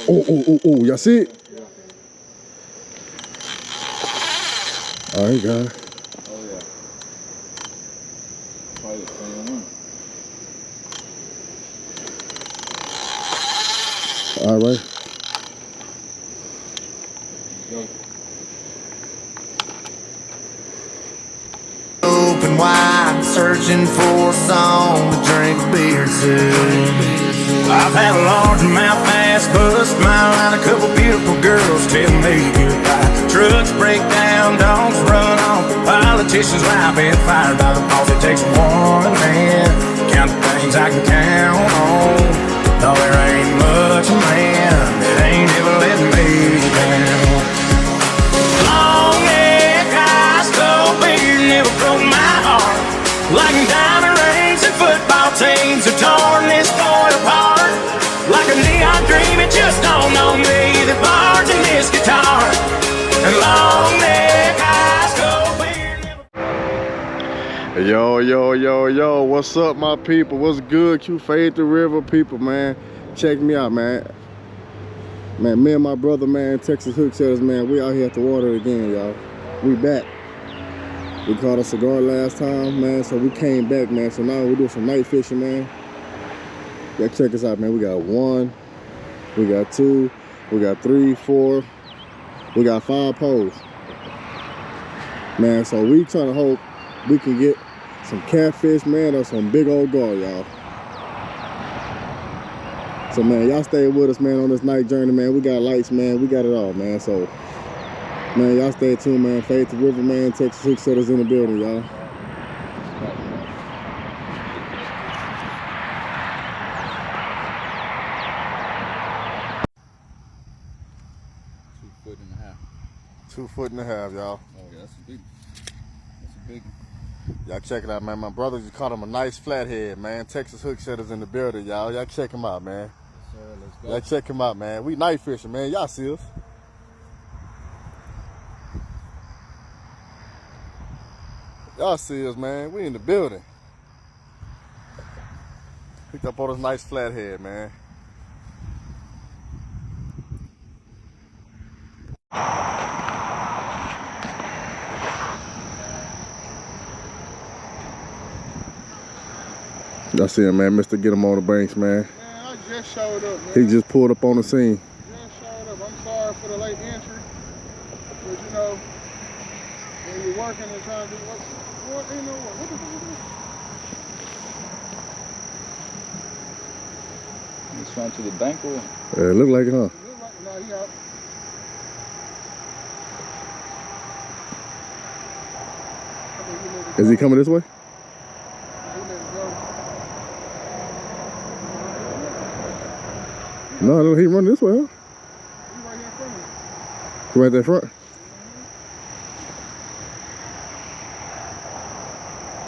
Oh, y'all see it? All right, guys. Oh, yeah. Probably the same one. All right. Go. Open wide, searching for a song to drink beer to. I've had a largemouth bass bust my line, a couple beautiful girls tell me goodbye. Trucks break down, dogs run off, politicians lie, been fired by the boss. It takes one man, count the things I can count on. No, there ain't much man that ain't ever let me down. Long neck, high skull beard never broke my heart. Like diamond rings and football teams have torn this boy apart. Like a neon dream, it just dawned on me that bars in this guitar. And long neck, high skull beard never... Yo, what's up, my people? What's good, Fade the River people, man? Check me out, man. Man, me and my brother, man, Texas Hook Setters, man, we out here at the water again, y'all. We back. We caught a cigar last time, man, so we came back, man. So now we do some night fishing, man. Yeah, check us out, man. We got 1, we got 2, we got 3, 4, we got 5 poles. Man, so we trying to hope we can get some catfish, man, or some big old gar, y'all. So, man, y'all stay with us, man, on this night journey, man. We got lights, man. We got it all, man. So, man, y'all stay tuned, man. Fade the River, man. Texas Hook Setters in the building, y'all. 2.5 foot, y'all. Oh, yeah, that's a big one. Y'all check it out, man. My brother just caught him a nice flathead, man. Texas Hook Setters in the building, y'all. Y'all check him out, man. Yes, sir. Let's go. Y'all check him out, man. We night fishing, man. Y'all see us. Y'all see us, man. We in the building. Picked up on this nice flathead, man. Y'all see him, man, Mr. Get-Em-On-A-Bank, man. Man, I just showed up, man. He just pulled up on the scene. Just showed up. I'm sorry for the late entry. But, you know, when you're working and trying to do what the fuck is this? He's trying to the bank or? Yeah, it look like it, huh? It look like, no, he out. Is he coming this way? No, he running this way, huh? He's right here in front of me. He right there in front?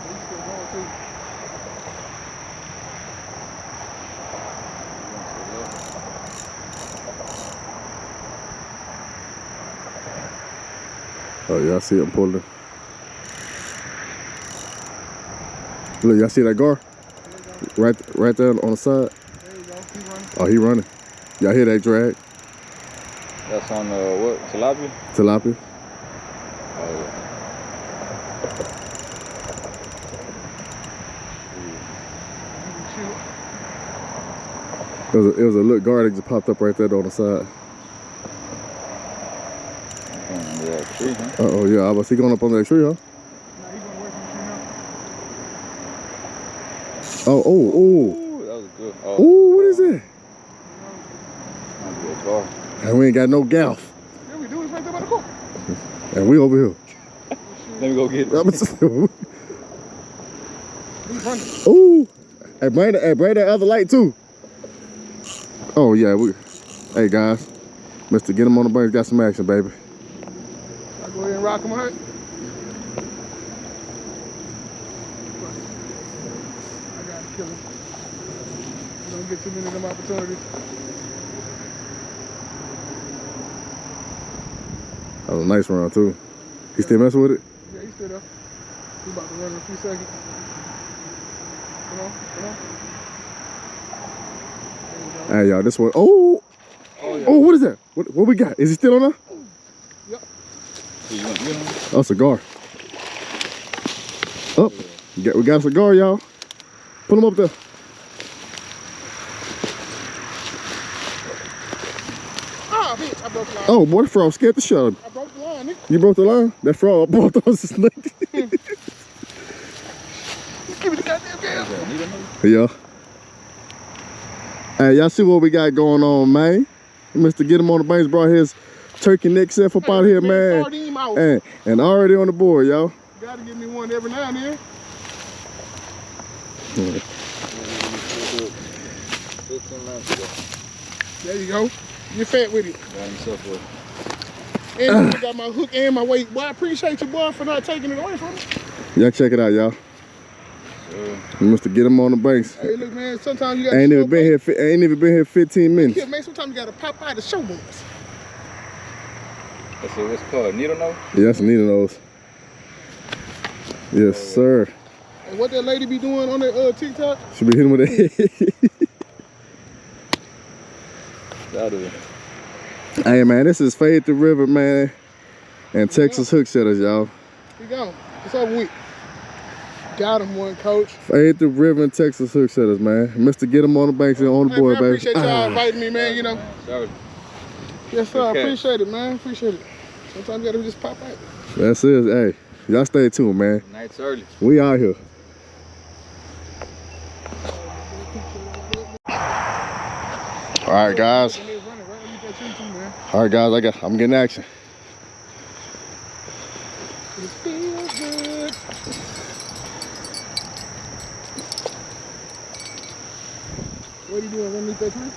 He's still going too. Oh, yeah, I see him pulling. Look, y'all see that gar? Right there on the side? There you go. He running. Oh, he running. Y'all hear that drag? That's on what? Tilapia? Tilapia. Oh, yeah. It was a little gar that just popped up right there on the side. Under that tree, huh? Uh-oh, yeah. Was he going up on that tree, huh? Nah, he's going away from the tree now. Oh. Ooh, that was good. Oh, Ooh, what is that? might be a gar. And we ain't got no gaff. Yeah, we do. It's right there by the court. And we over here. Let me go get it. He's running. Ooh. Hey, bring that other light, too. Oh, yeah. Hey, guys. Mr. Get-Em-On-A-Bank got some action, baby. I'll go ahead and rock him out. I got to kill him. You don't get too many of them opportunities. That was a nice round, too. He still messing with it? Yeah, he's still there. He's about to run in a few seconds. Come on. Hey, y'all, this one. Oh! Oh, yeah. Oh, what is that? What we got? Is he still on there? Yep. You want to get him? Oh, cigar. Up. We got a cigar, y'all. Put him up there. Ah, bitch, I broke the line. Oh, boy, the frog scared the shot. I broke the line, nigga. You broke the line? That frog broke those snake. Give me the goddamn gas. Yeah. Hey, y'all see what we got going on, man? Mr. Get-Em-On-A-Bank brought his turkey neck set up out here, man. And already on the board, y'all. Gotta give me one every now and then. There you go. You're fat with it. Got himself a... And you got my hook and my weight. Boy, I appreciate you, boy, for not taking it away from me. Y'all check it out, y'all. Mr. Get-Em-On-A-Bank. Hey, look, man, sometimes you gotta Ain't even been here 15 minutes. Yeah, man, sometimes you gotta pop out the show boys. That's what's called, needle nose? Yeah, that's neat of those. Yes, sir. And what that lady be doing on that TikTok? She be hitting with that. Out of it. Hey, man, this is Fillet the River, man, and Texas Hook Setters, y'all. We gone. It's over with. Got him one, coach. Fillet the River and Texas Hook Setters, man. Mr. Get-Em-On-A-Bank on the board, I baby. appreciate y'all inviting me, man, you know. Sorry. Yes, sir. I Okay. appreciate it, man. Appreciate it. Sometimes you gotta just pop out. That's it. Hey, y'all stay tuned, man. Night's early. We out here. All right, guys. All right, guys. I'm getting action. It feels good. What are you doing underneath that tree?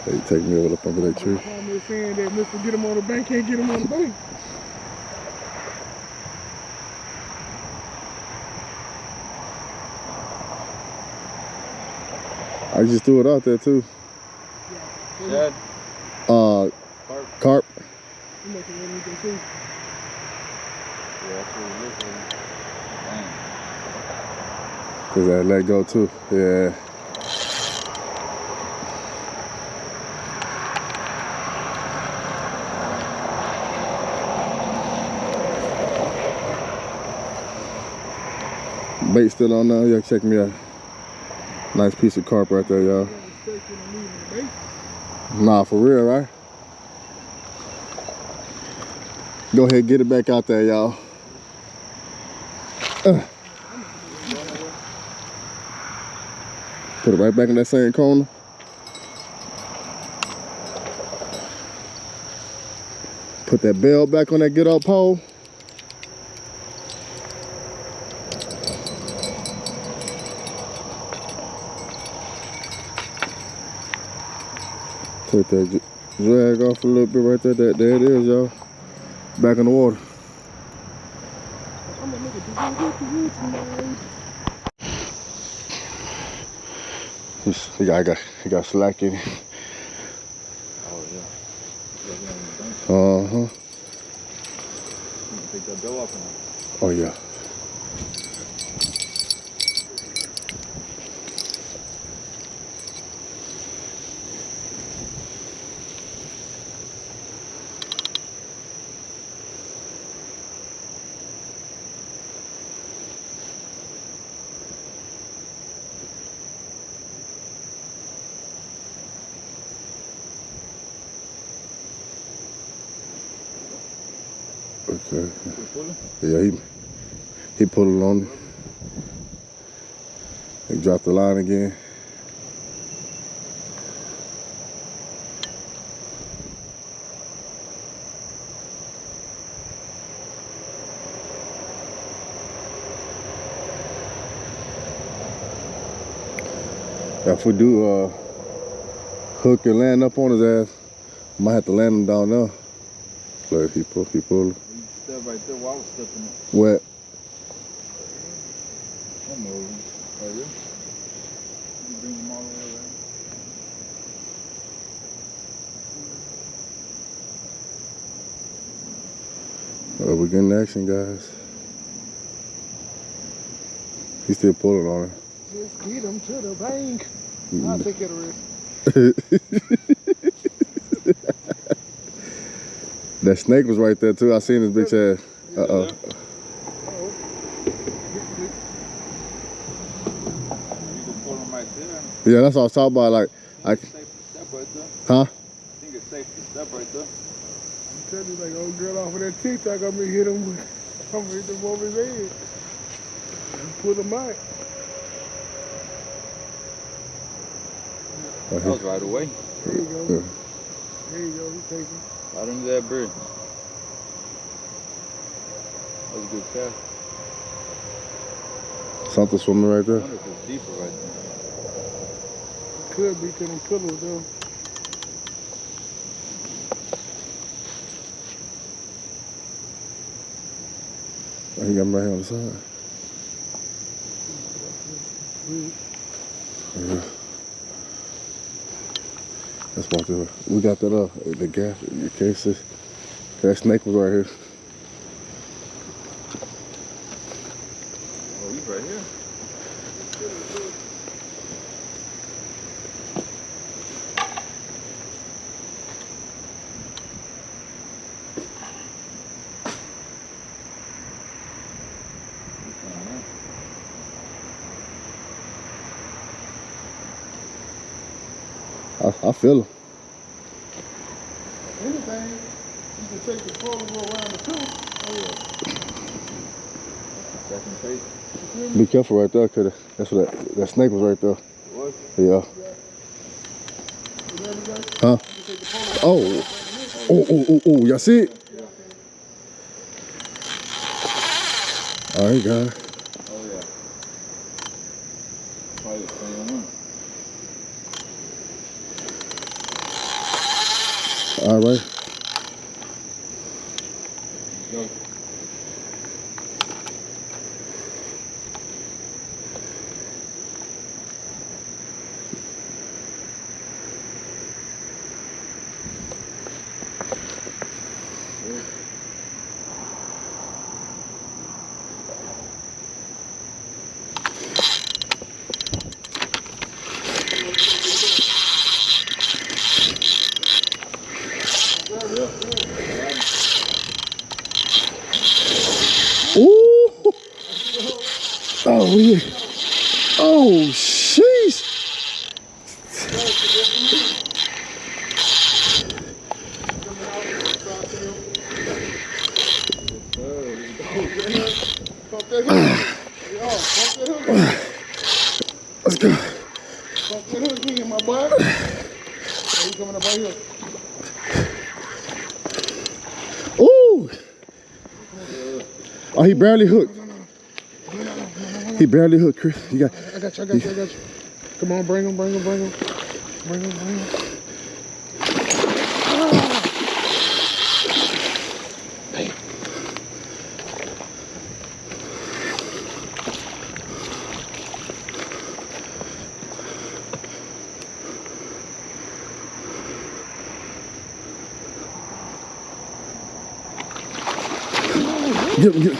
They take me over up under that tree. Comment saying that Mr. Get-Em-On-A-Bank can't get him on the bank. I just threw it out there too. Shad? Carp. You must have run with that tree. Yeah, that's what it looks like. Dang. Cause I let go too. Yeah. Bait still on there. Y'all check me out. Nice piece of carp right there, y'all. Nah, for real, right? Go ahead, get it back out there, y'all. Put it right back in that same corner. Put that bell back on that good old pole. Take that drag off a little bit right there. There it is, y'all. Back in the water. He got slack in it. Oh, yeah. Uh-huh. Take that dough off and Oh, yeah. Okay. Yeah, he put it on. He dropped the line again. If we do hook and land up on his ass, might have to land him down there. But he pulled. you step right there while I was stepping up. Wet. I'm over. Oh, yeah? You bring them all the way around? We're getting action, guys. He's still pulling on it. Just get him to the bank. I'll take care of the rest. That snake was right there too. I seen his bitch ass. Uh-oh. Yeah, that's what I was talking about. Like, huh? I think it's safe to step right there. I'm telling you, like, old girl off of that TikTok, I'm gonna hit him with, I'm gonna hit him over his head. And pull him out. That was right away. There you go. Yeah. There you go, he taking. Right under that bridge. That was a good catch. Something swimming right I there. wonder if it's deeper right there. Could be to them pillows though. Oh, he got him right here on the side. Yeah. That's what we got that the gap in case that snake was right here. Oh, he's right here. I feel him. Anything, you can take the pole and go around the pillow. Oh yeah. Second face. Be careful right there, cause that's what that snake was right there. What? Yeah. Huh? Oh. Oh, y'all see it? All right, guys. Oh yeah. Probably the same one. All right. Go. Ooh. Oh, yeah. Oh, sheesh. Let's go. Pump that hook in, my boy. Oh, you coming up right here. Ooh. Oh, he barely hooked. He barely hooked, Chris. You got. I got you. Come on, bring him. Bring him. Get him.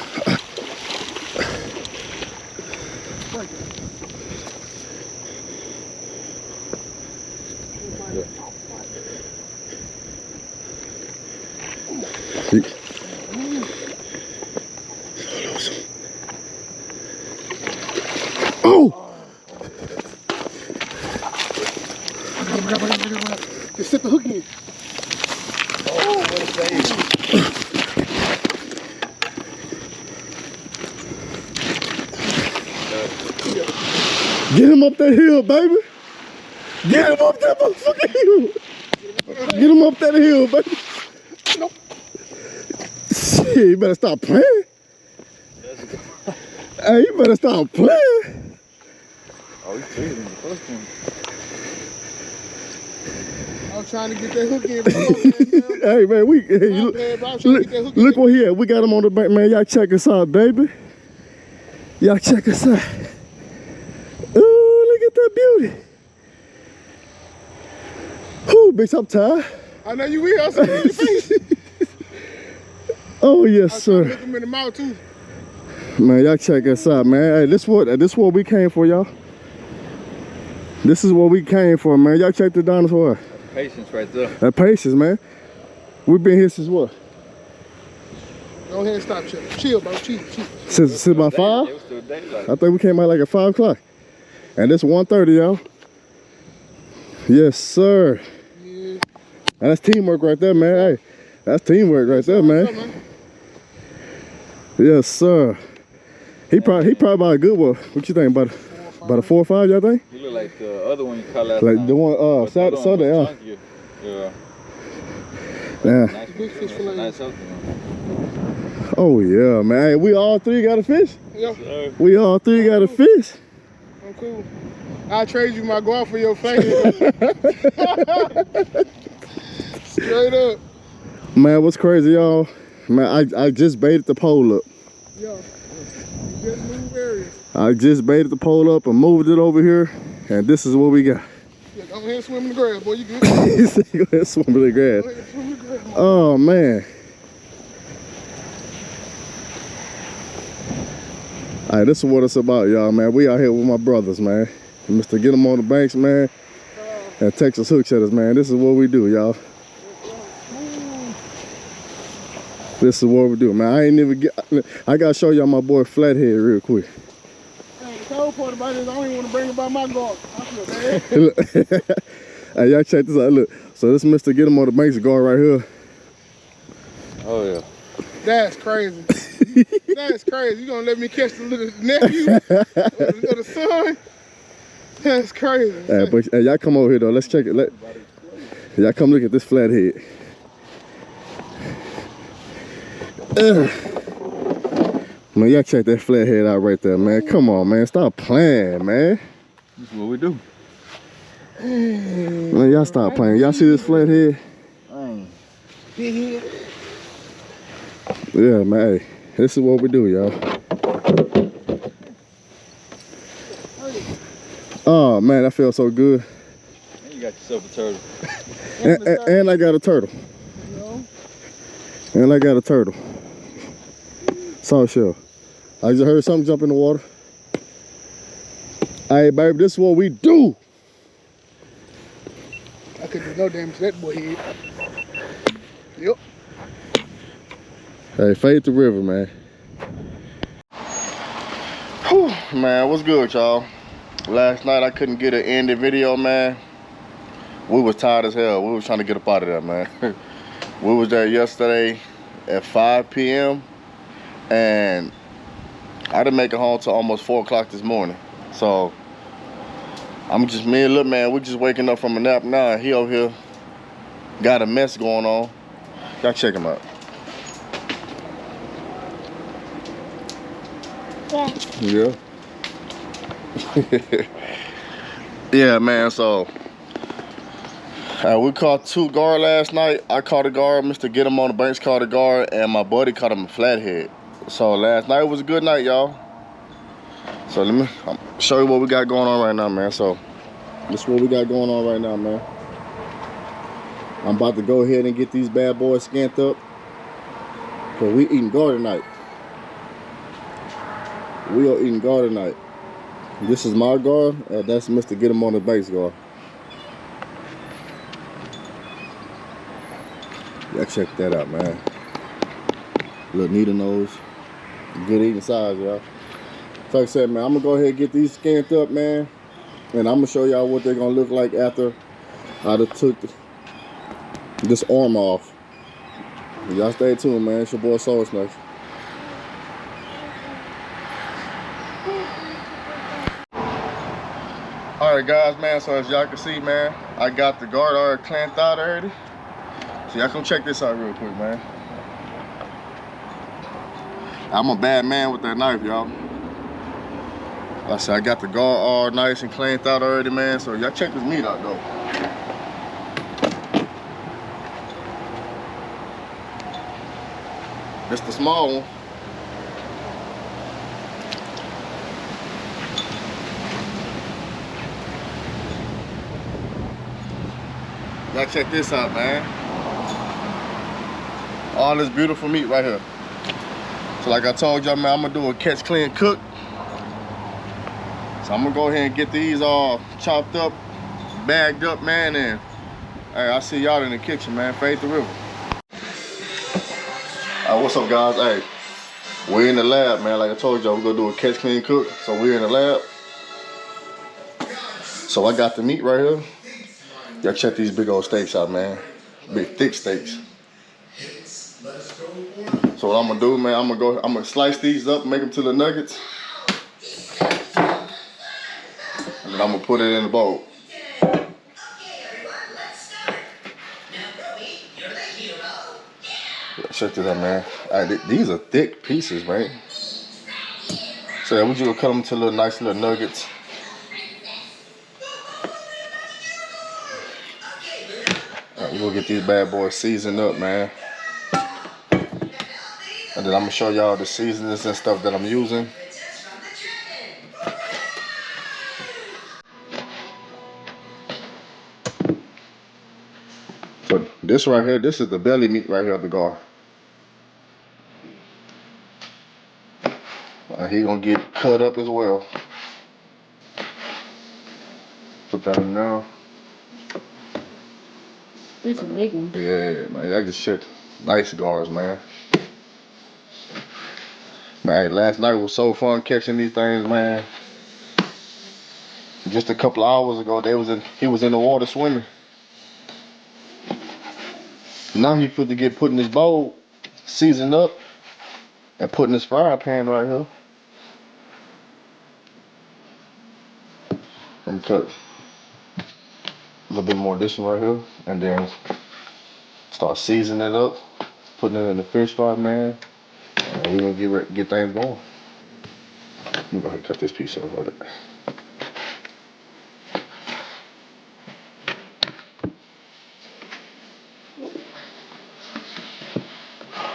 Oh! Just set the hook in. Oh, what a save. Get him up that hill, baby. Get him up that motherfucking hill. Get him up that hill, baby. Nope. Shit, you better stop playing. Hey, you better stop playing. Oh, he's bigger than the first one. I was trying to get that hook in. Hey, man, look what he had. We got him on the bank, man. Y'all check us out, baby. Y'all check us out. Ooh, look at that beauty. Ooh, bitch, I'm tired. I know you will. I see it in your face. Oh yes, I sir. look them in the mouth too. Man, y'all check us out, man. Hey, this what we came for, y'all. This is what we came for, man. Y'all check the dinosaur. Patience right there. That patience, man. We've been here since what? Go ahead and stop, chill, bro. Chill. Since about 5? It was still daylight. I think we came out like at 5 o'clock. And it's 1:30, y'all. Yes, sir. Yeah. And that's teamwork right there, man. Hey, that's teamwork right there, man. Yes, sir. He probably about a good one. What you think? About a 4 or 5, y'all think? You look like the other one you caught last Like time. the one Sunday, yeah. Yeah. Nice, Big fish fillet. nice healthy one. Oh yeah, man. Hey, we all three got a fish. Yeah, Sir. We all three got a fish. I'm cool. I'll trade you my guard for your face. Straight up. Man, what's crazy, y'all? Man, I just baited the pole up. Yeah. You just move areas. I just baited the pole up and moved it over here, and this is what we got. Yeah, go ahead and swim in the grass, boy. You good? He said, go ahead and swim in the grass. Go ahead and swim in the grass. Oh man. All right, this is what it's about, y'all, man. We out here with my brothers, man. Mr. Get-Em-On-A-Bank, man, and Texas Hook Setters, man. This is what we do, y'all. This is what we do, man. I gotta show y'all my boy Flathead real quick. Hey, the cold part about it is I don't even want to bring about my guard. I feel bad. Look. Hey, y'all check this out. Look, so this Mr. Get-Em-On-A-Bank's guard right here. Oh yeah. That's crazy. That's crazy. You gonna let me catch the little nephew or the son? That's crazy. Hey, but hey, y'all come over here though. Let's check it. Y'all come look at this Flathead. Man, y'all check that Flathead out right there, man. Come on, man. Stop playing, man. This is what we do. Man, y'all stop playing. Y'all see this Flathead? Big head. Yeah, man. Hey, this is what we do, y'all. Oh, man, that feels so good. And you got yourself a turtle. And I got a turtle. And I got a turtle. Salt shell. I just heard something jump in the water. Hey, baby, this is what we do. I couldn't do no damage to that boy head. Yep. Hey, fade the river, man. Whew, man, what's good, y'all? Last night I couldn't get an ending video, man. We was tired as hell. We was trying to get up out of there, man. We was there yesterday at 5 p.m. and I didn't make it home till almost 4 o'clock this morning. So I'm just, me and little man, we just waking up from a nap now, and he over here got a mess going on. Y'all check him out. Yeah. Yeah, man, so we caught 2 gar last night. I caught a gar, Mr. Get-Em-On-A-Bank caught a gar, and my buddy caught him a flathead. So last night was a good night, y'all. So let me show you what we got going on right now, man. So this is what we got going on right now, man. I'm about to go ahead and get these bad boys scanned up, because we eating gar tonight. We are eating gar tonight. This is my gar, and that's Mr. Get-Em-On-A-Bank's gar. Y'all check that out, man. Little needle nose. Good eating size, y'all. Like I said, man, I'm gonna go ahead and get these scanned up, man. And I'm gonna show y'all what they're gonna look like after I done took this arm off. Y'all stay tuned, man. It's your boy Soul Snatcher. Alright guys, man, so as y'all can see, man, I got the guard already clamped out already. So y'all come check this out real quick, man. I'm a bad man with that knife, y'all. Like I said, I got the guard all nice and clamped out already, man. So y'all check this meat out though. It's the small one. Y'all check this out, man. All this beautiful meat right here. So like I told y'all, man, I'm gonna do a catch, clean, cook. So I'm gonna go ahead and get these all chopped up, bagged up, man, and hey, I'll see y'all in the kitchen, man. Fade the river. What's up, guys? Hey, we're in the lab, man. Like I told y'all, we're gonna do a catch, clean, cook. So we're in the lab. So I got the meat right here. Y'all check these big old steaks out, man. Big thick steaks. So what I'm gonna do, man, I'm gonna slice these up, make them to the nuggets. And then I'm gonna put it in the bowl. Check this out, man. These are thick pieces, right? So yeah, we just gonna cut them to little nice little nuggets. We're gonna get these bad boys seasoned up, man. And then I'm gonna show y'all the seasonings and stuff that I'm using. So this right here, this is the belly meat right here of the gar. He gonna get cut up as well. Put that in now. This is a big one. Yeah, man, that just shit. Nice gars, man. Man, last night was so fun catching these things, man. Just a couple of hours ago, he was in the water swimming. Now he put in his bowl, seasoned up, and put in his frying pan right here. I'm gonna cut a little bit more of this one right here, and then start seasoning it up, putting it in the fish fry, man. And we're gonna get things going. I'm gonna go ahead and cut this piece off of it.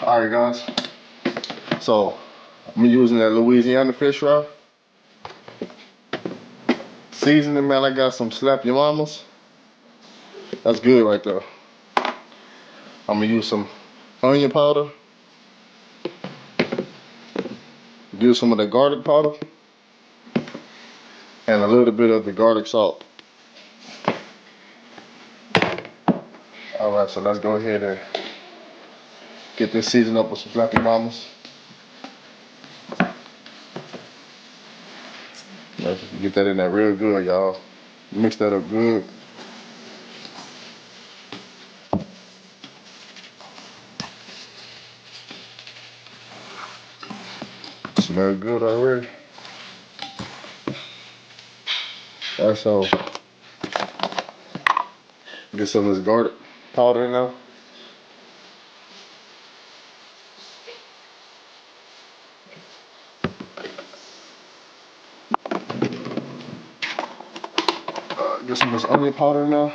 Alright, guys. So I'm using that Louisiana fish fry. Seasoning, man, I got some Slap Your Mamas. That's good right there. I'm gonna use some onion powder. Use some of the garlic powder. And a little bit of the garlic salt. Alright, so let's go ahead and get this seasoned up with some Slap Your Mamas. Let's get that in there real good, y'all. Mix that up good. Smell good already. That's all. Get some of this garlic powder in there. Get some of this onion powder in there.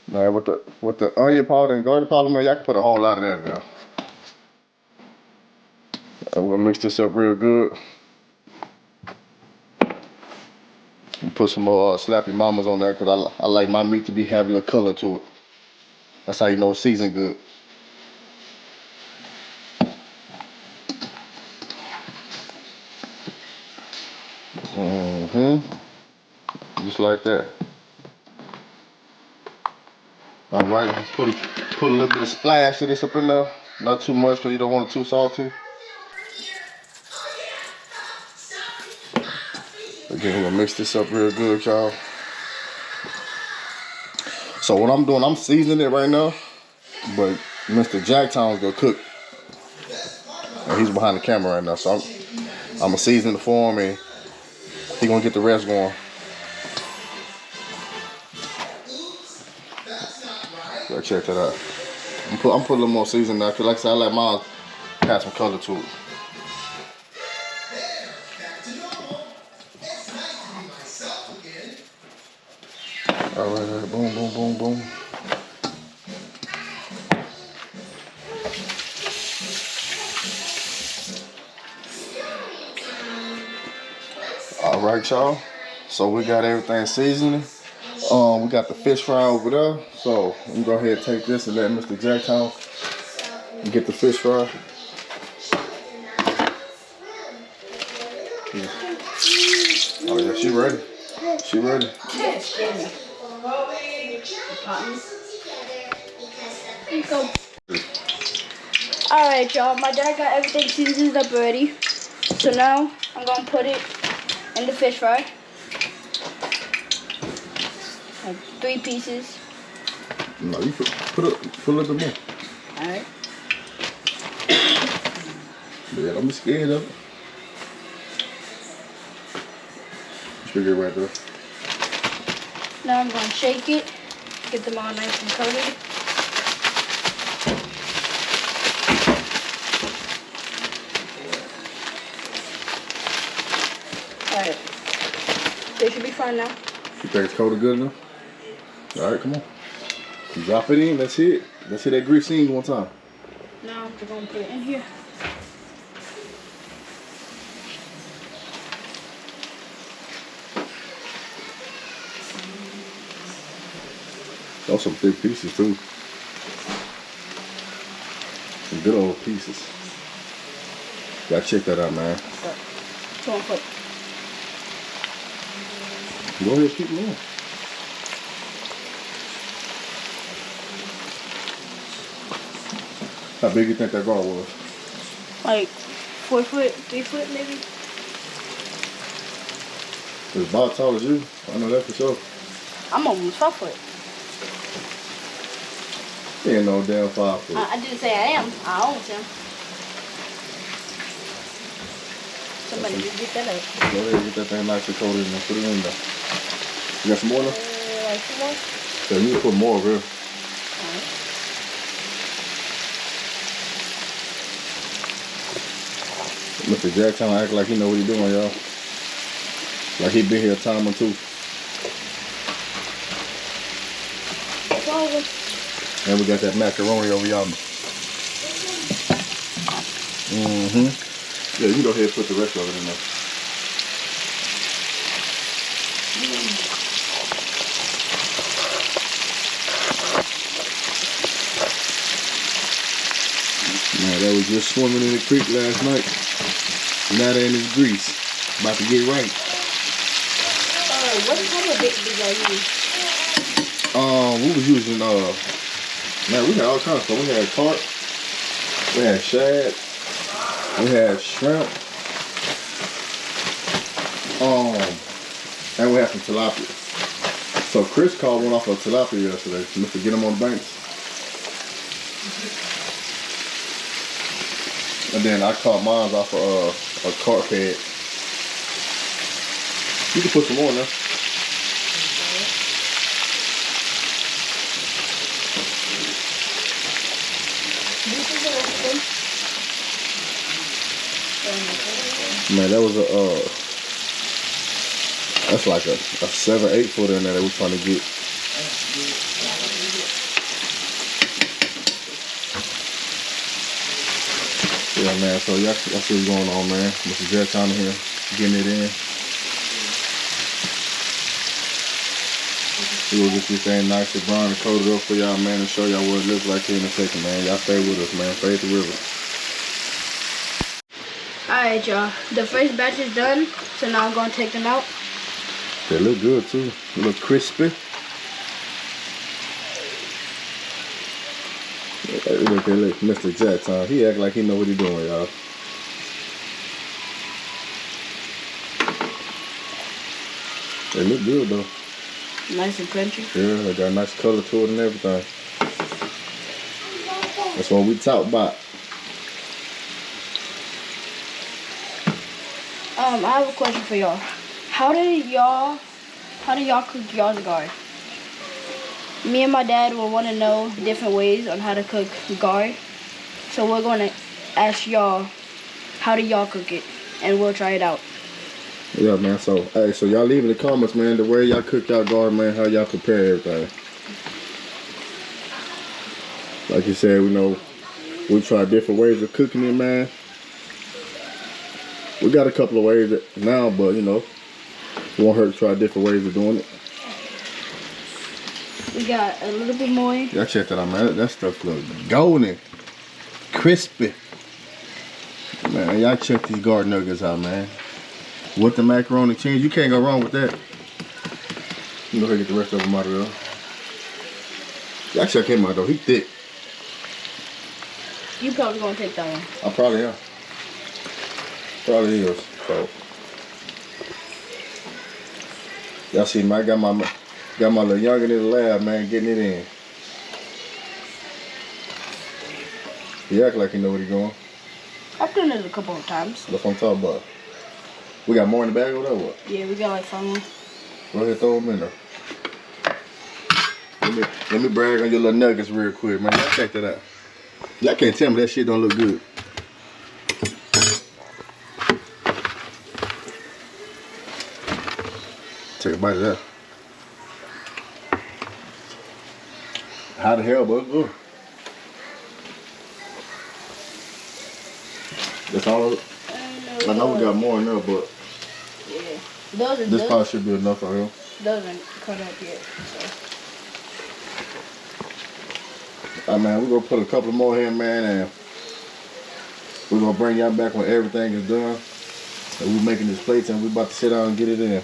Now with the onion powder and garlic powder, man, y'all can put a whole lot of that in there. I'm gonna mix this up real good. And put some more Slap Your Mamas on there, cause I like my meat to be having a color to it. That's how you know it's seasoned good. Just like that. All right, put a little bit of splash of this up in there. Not too much, cause you don't want it too salty. Again, we're gonna mix this up real good, y'all. So what I'm doing, I'm seasoning it right now, but Mr. Jacktown's gonna cook. And he's behind the camera right now, so I'm gonna season it for him, and he's gonna get the rest going. So check that out. I'm put a little more seasoning now, cause like I said, I like mine have some color to it. All right, boom, boom, boom, boom. All right, y'all. So we got everything seasoning. We got the fish fry over there, so I'm gonna go ahead and take this and let Mr. Jacktown get the fish fry. Oh yeah, she ready. She ready. Alright, y'all. My dad got everything seasoned up already. So now I'm gonna put it in the fish fry. Like 3 pieces. No, you put a little bit more. Alright. Yeah, don't be scared of it. Sugar right there. Now I'm gonna shake it, get them all nice and coated. Alright. They should be fine now. You think it's coated good enough? Alright, come on. You drop it in, let's hit it. Let's hit that grease in one time. Now I'm gonna put it in here. Those some thick pieces too. Some good old pieces. Gotta check that out, man. Go on, put. Go ahead, keep moving. How big you think that gar was? Like 4 foot, 3 foot maybe. It's about as tall as you. I know that for sure. I'm almost 5 foot. He ain't no damn 5 foot. I didn't say I am. I almost am. Somebody just get that up. Go ahead and get that thing nicely coated and put it in there. You got some more now? Like 2 more? So you need to put more over here. Alright. Mr. Jacktown act like he know what he doing, y'all. Like he been here a time or two. It's over. And we got that macaroni over yonder. Yeah, you go ahead and put the rest of it in there. Man, that was just swimming in the creek last night. Now they're in this grease. About to get right. What kind of bait did y'all use? We was using man, we had all kinds of stuff. We had carp, we had shad, we had shrimp, and we had some tilapia. So Chris caught one off of tilapia yesterday. Mr. Git-Em-On-A-Bank. And then I caught mine off of a carp head. You can put some more in there. Man, that was that's like a 7-8 footer in there that we're trying to get. Yeah, man, so y'all see what's going on, man. Mr. Jacktown here, getting it in. We'll get this thing nicely brown and coated up for y'all, man, and show y'all what it looks like here in a second, man. Y'all stay with us, man. Fillet the river. Alright, y'all. The first batch is done, so now I'm going to take them out. They look good, too. They look crispy. Look at Mr. Jacktown. He act like he know what he doing, y'all. They look good, though. Nice and crunchy. Yeah, they got a nice color to it and everything. That's what we talk about. I have a question for y'all. How do y'all cook y'all's gar? Me and my dad will want to know different ways on how to cook gar. So we're going to ask y'all, how do y'all cook it? And we'll try it out. Yeah, man. So, hey, so y'all leave in the comments, man, the way y'all cook y'all gar, man, how y'all prepare everything. Like you said, we try different ways of cooking it, man. We got a couple of ways now, but, it won't hurt to try different ways of doing it. We got a little bit more. Y'all check that out, man. That stuff look golden, crispy. Man, y'all check these Gar nuggets out, man. With the macaroni and cheese, you can't go wrong with that. You know how to get the rest of them out of there. Y'all check him out though, he thick. You probably gonna take that one. I probably am. Probably is. So y'all see me, I got my little youngin' in the lab, man, getting it in. He act like he know what he doing. I've done it a couple of times. That's what I'm talking about. We got more in the bag or what? Yeah, we got like 5 more. Go ahead, throw them in there. Let me brag on your little nuggets real quick, man. Y'all check that out. Y'all can't tell me that shit don't look good. Take a bite of that. How the hell, bud? Ooh. That's all. I know we got more in there, but yeah, this probably should be enough for him. Doesn't cut up yet. So. Alright, man, we're gonna put a couple more here, man, and we're gonna bring y'all back when everything is done. And we're making this plates, and we're about to sit down and get it in.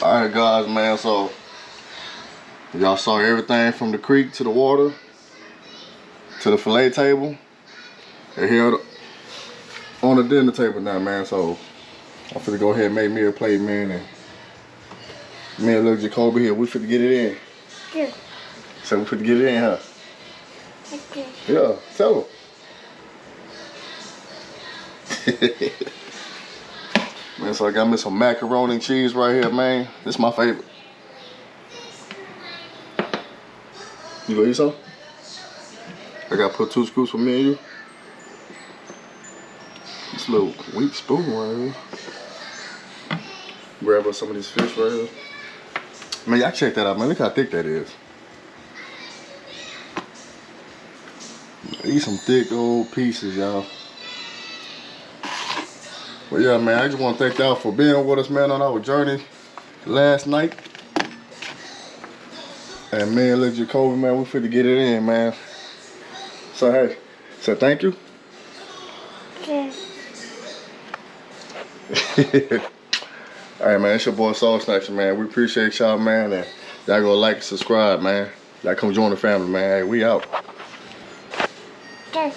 Alright, guys, man, so y'all saw everything from the creek to the water to the fillet table. They're here on the dinner table now, man, so I'm finna go ahead and make me a plate, man, and me and little Jacoby here, we finna get it in. Yeah. So we finna get it in, huh? Okay. Yeah, tell them. Man, so I got me some macaroni and cheese right here, man. This is my favorite. You gonna eat some? I gotta put 2 scoops for me and you. This little weak spoon right here. Grab up some of this fish right here. Man, y'all check that out, man. Look how thick that is. Eat some thick old pieces, y'all. But yeah, man, I just want to thank y'all for being with us, man, on our journey last night. And me and little Jacoby, man, we finna get it in, man. So hey, so thank you. Okay. Alright, man, it's your boy Soul Snatcher, man. We appreciate y'all, man, and y'all go like and subscribe, man. Y'all come join the family, man. Hey, we out. Okay.